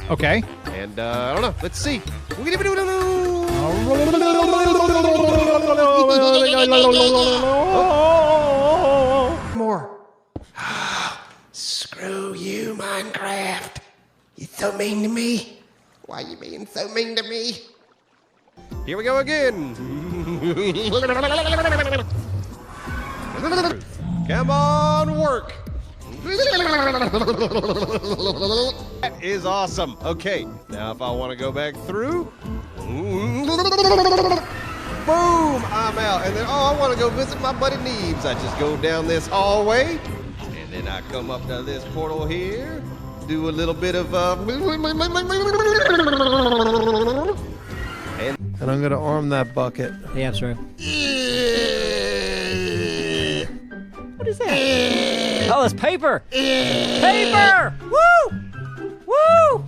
Okay. And I don't know. Let's see. More. Screw you, Minecraft. You're so mean to me. Why you being so mean to me? Here we go again. Come on, work. That is awesome. Okay, now if I want to go back through, boom, I'm out. And then, I want to go visit my buddy Neebs. I just go down this hallway, and then I come up to this portal here, do a little bit of, and I'm going to arm that bucket. Hey, Appsro. What is that? Oh, it's paper! Paper! Woo! Woo!